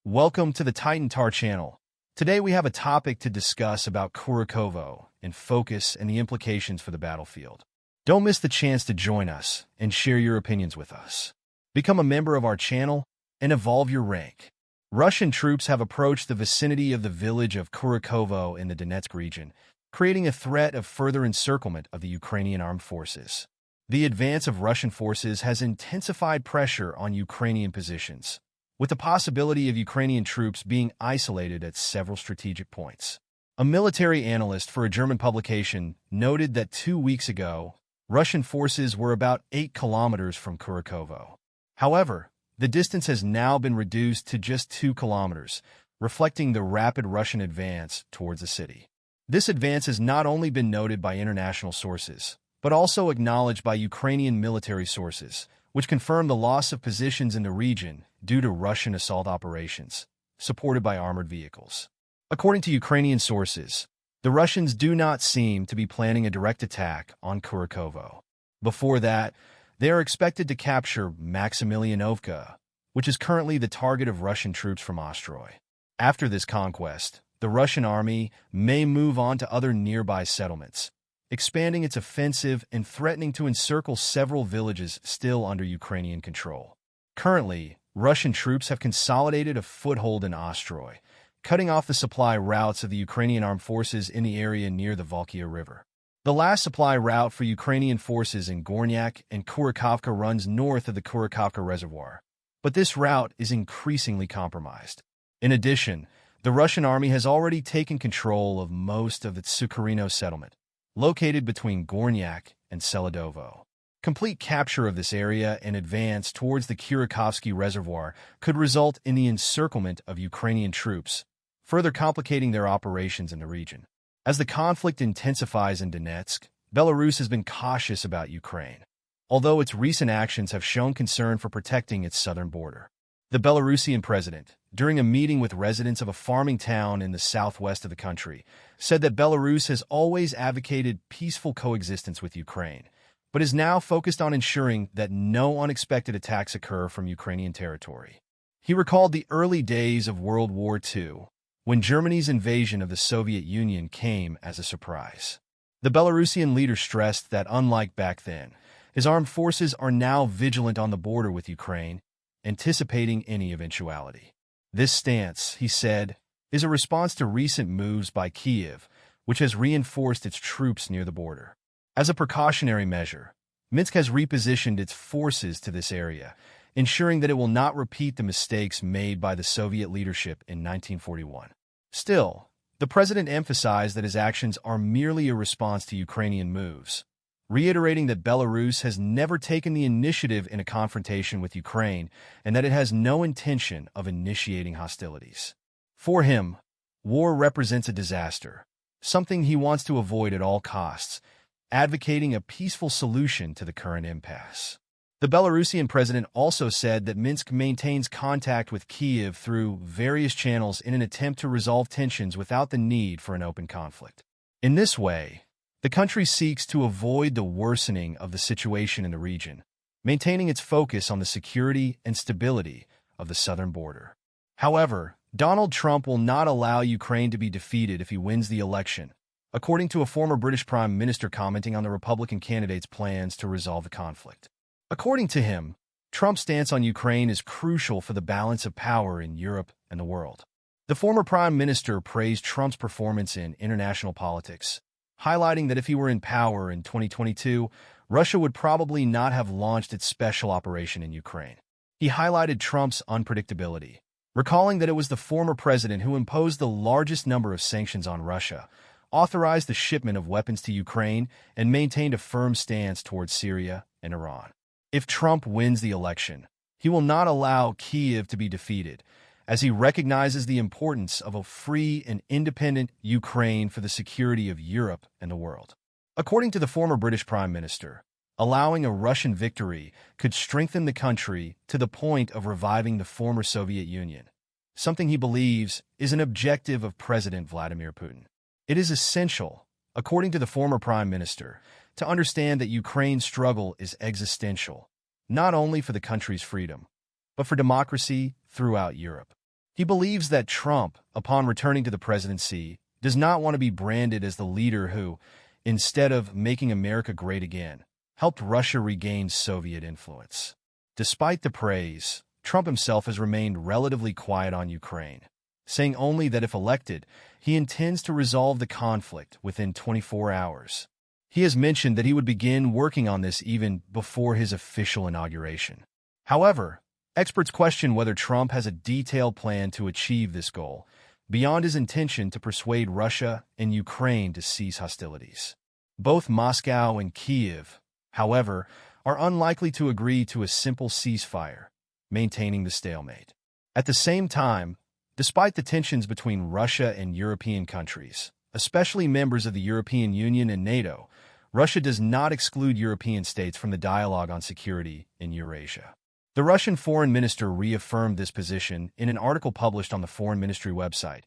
Welcome to the Titan Tar channel. Today we have a topic to discuss about Kurakhovo and focus and the implications for the battlefield. Don't miss the chance to join us and share your opinions with us. Become a member of our channel and evolve your rank. Russian troops have approached the vicinity of the village of Kurakhovo in the Donetsk region, creating a threat of further encirclement of the Ukrainian armed forces. The advance of Russian forces has intensified pressure on Ukrainian positions, with the possibility of Ukrainian troops being isolated at several strategic points. A military analyst for a German publication noted that 2 weeks ago, Russian forces were about 8 kilometers from Kurakhovo. However, the distance has now been reduced to just 2 kilometers, reflecting the rapid Russian advance towards the city. This advance has not only been noted by international sources, but also acknowledged by Ukrainian military sources, which confirm the loss of positions in the region due to Russian assault operations, supported by armored vehicles. According to Ukrainian sources, the Russians do not seem to be planning a direct attack on Kurakhovo. Before that, they are expected to capture Maximilianovka, which is currently the target of Russian troops from Ostroy. After this conquest, the Russian army may move on to other nearby settlements, expanding its offensive and threatening to encircle several villages still under Ukrainian control. Currently, Russian troops have consolidated a foothold in Ostroy, cutting off the supply routes of the Ukrainian armed forces in the area near the Volkhia River. The last supply route for Ukrainian forces in Gornyak and Kurakhovo runs north of the Kurakhovo Reservoir, but this route is increasingly compromised. In addition, the Russian army has already taken control of most of its Sukharino settlement, located between Gornyak and Seladovo. Complete capture of this area and advance towards the Kurakhovo Reservoir could result in the encirclement of Ukrainian troops, further complicating their operations in the region. As the conflict intensifies in Donetsk, Belarus has been cautious about Ukraine, although its recent actions have shown concern for protecting its southern border. The Belarusian president, during a meeting with residents of a farming town in the southwest of the country, said that Belarus has always advocated peaceful coexistence with Ukraine, but is now focused on ensuring that no unexpected attacks occur from Ukrainian territory. He recalled the early days of World War II, when Germany's invasion of the Soviet Union came as a surprise. The Belarusian leader stressed that, unlike back then, his armed forces are now vigilant on the border with Ukraine, anticipating any eventuality. This stance, he said, is a response to recent moves by Kyiv, which has reinforced its troops near the border. As a precautionary measure, Minsk has repositioned its forces to this area, ensuring that it will not repeat the mistakes made by the Soviet leadership in 1941. Still, the president emphasized that his actions are merely a response to Ukrainian moves, reiterating that Belarus has never taken the initiative in a confrontation with Ukraine and that it has no intention of initiating hostilities. For him, war represents a disaster, something he wants to avoid at all costs, advocating a peaceful solution to the current impasse. The Belarusian president also said that Minsk maintains contact with Kyiv through various channels in an attempt to resolve tensions without the need for an open conflict. In this way, the country seeks to avoid the worsening of the situation in the region, maintaining its focus on the security and stability of the southern border. However, Donald Trump will not allow Ukraine to be defeated if he wins the election, according to a former British Prime Minister commenting on the Republican candidate's plans to resolve the conflict. According to him, Trump's stance on Ukraine is crucial for the balance of power in Europe and the world. The former Prime Minister praised Trump's performance in international politics, highlighting that if he were in power in 2022, Russia would probably not have launched its special operation in Ukraine. He highlighted Trump's unpredictability, recalling that it was the former president who imposed the largest number of sanctions on Russia, authorized the shipment of weapons to Ukraine, and maintained a firm stance towards Syria and Iran. If Trump wins the election, he will not allow Kyiv to be defeated, as he recognizes the importance of a free and independent Ukraine for the security of Europe and the world. According to the former British Prime Minister, allowing a Russian victory could strengthen the country to the point of reviving the former Soviet Union, something he believes is an objective of President Vladimir Putin. It is essential, according to the former Prime Minister, to understand that Ukraine's struggle is existential, not only for the country's freedom, but for democracy throughout Europe. He believes that Trump, upon returning to the presidency, does not want to be branded as the leader who, instead of making America great again, helped Russia regain Soviet influence. Despite the praise, Trump himself has remained relatively quiet on Ukraine, saying only that if elected, he intends to resolve the conflict within 24 hours. He has mentioned that he would begin working on this even before his official inauguration. However, experts question whether Trump has a detailed plan to achieve this goal, beyond his intention to persuade Russia and Ukraine to cease hostilities. Both Moscow and Kyiv, however, are unlikely to agree to a simple ceasefire, maintaining the stalemate. At the same time, despite the tensions between Russia and European countries, especially members of the European Union and NATO, Russia does not exclude European states from the dialogue on security in Eurasia. The Russian foreign minister reaffirmed this position in an article published on the foreign ministry website,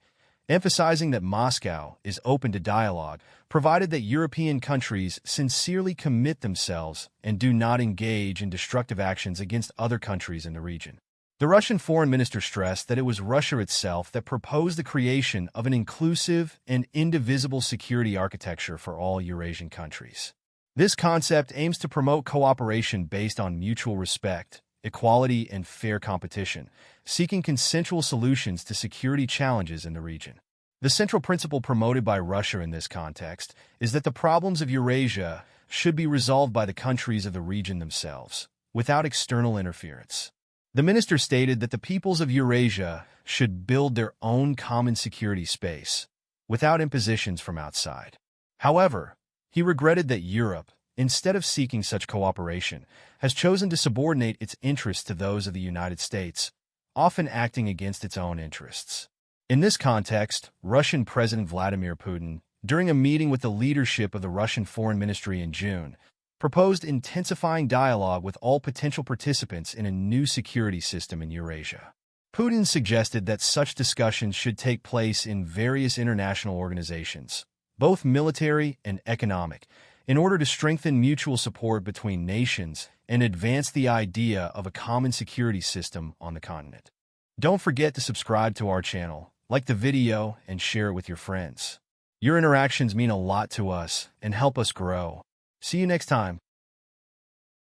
emphasizing that Moscow is open to dialogue, provided that European countries sincerely commit themselves and do not engage in destructive actions against other countries in the region. The Russian foreign minister stressed that it was Russia itself that proposed the creation of an inclusive and indivisible security architecture for all Eurasian countries. This concept aims to promote cooperation based on mutual respect, equality, and fair competition, seeking consensual solutions to security challenges in the region. The central principle promoted by Russia in this context is that the problems of Eurasia should be resolved by the countries of the region themselves, without external interference. The minister stated that the peoples of Eurasia should build their own common security space, without impositions from outside. However, he regretted that Europe, instead of seeking such cooperation, has chosen to subordinate its interests to those of the United States, often acting against its own interests. In this context, Russian President Vladimir Putin, during a meeting with the leadership of the Russian Foreign Ministry in June, proposed intensifying dialogue with all potential participants in a new security system in Eurasia. Putin suggested that such discussions should take place in various international organizations, both military and economic, in order to strengthen mutual support between nations and advance the idea of a common security system on the continent. Don't forget to subscribe to our channel, like the video, and share it with your friends. Your interactions mean a lot to us and help us grow. See you next time.